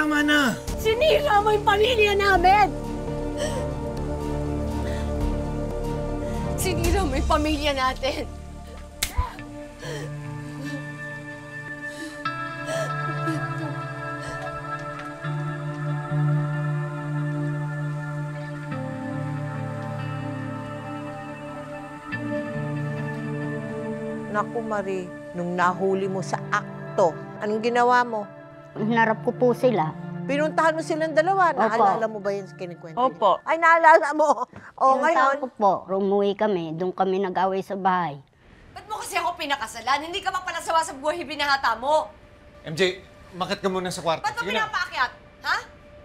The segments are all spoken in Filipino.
tama na! Sinira mo yung pamilya namin! Sinira mo yung pamilya natin! Naku, Marie, nung nahuli mo sa akto, anong ginawa mo? Hinarap ko po sila. Pinuntahan mo silang dalawa. Opo. Naalala mo ba yun sa kinikwento niya? Opo. Ay, naalala mo. O, Pinuntahan ngayon. ko po, umuwi kami. Doon kami nag-away sa bahay. Ba't mo kasi ako pinakasalan? Hindi ka mapalasawa sa buhay binahata mo. MJ, makit ka muna sa kwarto. Ba't mo Sige na. pinapaakyat? Ha?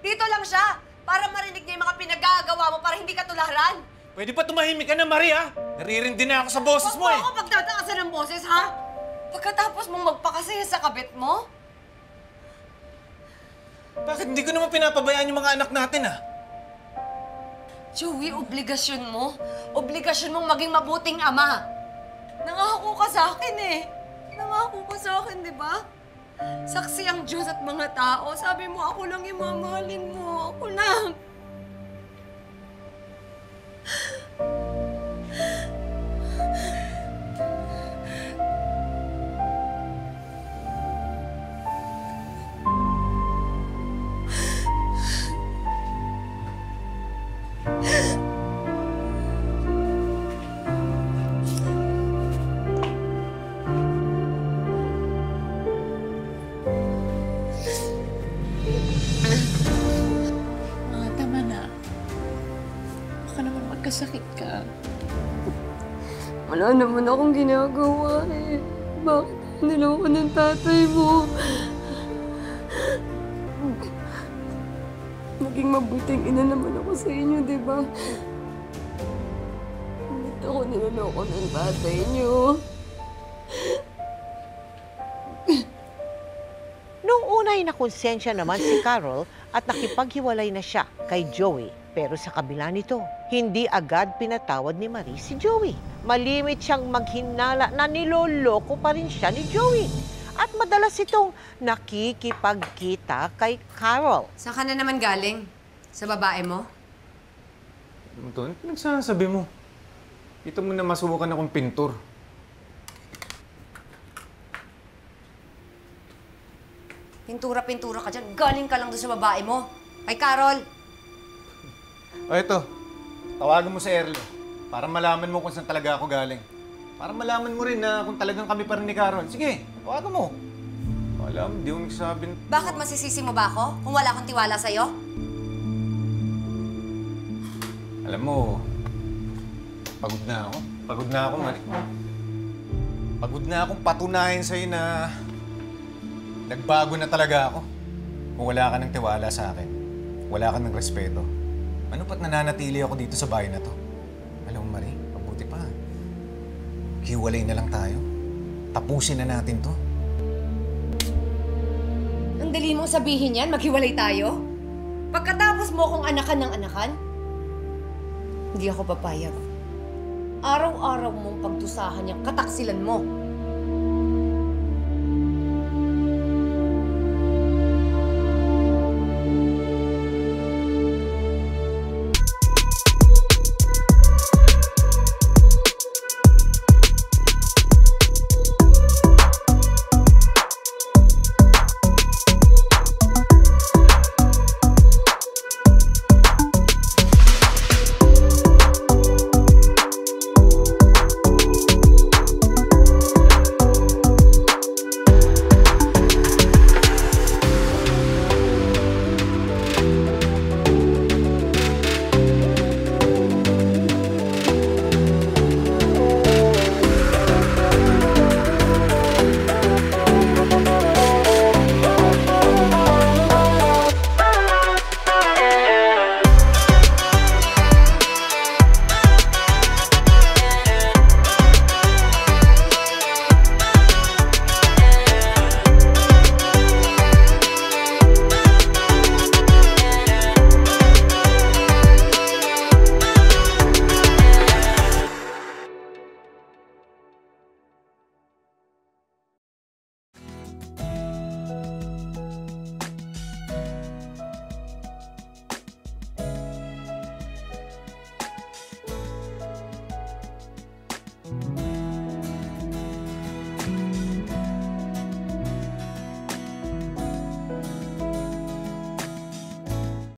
Dito lang siya. Para marinig niya yung mga pinagagawa mo para hindi ka tularan. Pwede pa tumahimik ka na, Maria? Naririndi na ako sa boses mo eh. Huwag mo ako pagtataasan ng boses, ha? Pagkatapos mong magpakasaya sa kabit mo? Bakit hindi ko naman pinapabayaan yung mga anak natin, ah? Joey, obligasyon mo. Obligasyon mong maging mabuting ama. Nangako ka sa akin eh. Nangako ka sa akin, di ba? Saksi ang Diyos at mga tao. Sabi mo, ako lang yung mamahalin mo. Ako lang. Tama na. Baka naman magkasakit ka. Wala naman akong ginagawa eh. Bakit niloko ng tatay mo? Naging mabuting ina naman ako sa inyo, di ba? Bakit ako niloloko ng tatay niyo? Nung unay na konsensya naman si Carol at nakipaghiwalay na siya kay Joey. Pero sa kabila nito, hindi agad pinatawad ni Marie si Joey. Malimit siyang maghinala na niloloko pa rin siya ni Joey. At madalas itong nakikipagkita kay Carol. Saan ka na naman galing? Sa babae mo? Ano to? Ano pinagsasabi mo? Dito mo na masubukan akong pintor. Pintura-pintura ka dyan. Galing ka lang doon sa babae mo. Kay Carol. O ito, tawagan mo si Erlo para malaman mo kung saan talaga ako galing. Para malaman mo rin na kung talagang kami pa rin ni Carol. Sige, tawagan mo. Alam, di mo nagsasabi. Bakit masisisi mo ba ako kung wala akong tiwala sa'yo? Alam mo, pagod na ako. Pagod na ako, Marie. Pagod na akong patunayan sa'yo na nagbago na talaga ako. Kung wala ka ng tiwala sa akin, wala ka ng respeto. Ano pa't nananatili ako dito sa bahay na to? Alam mo, Marie, mabuti pa. Hiwalay na lang tayo. Tapusin na natin to. Ang dali mong sabihin yan, maghiwalay tayo? Pagkatapos mo akong anakan ng anakan, hindi ako papayag. Araw-araw mong pagdusahan yung kataksilan mo.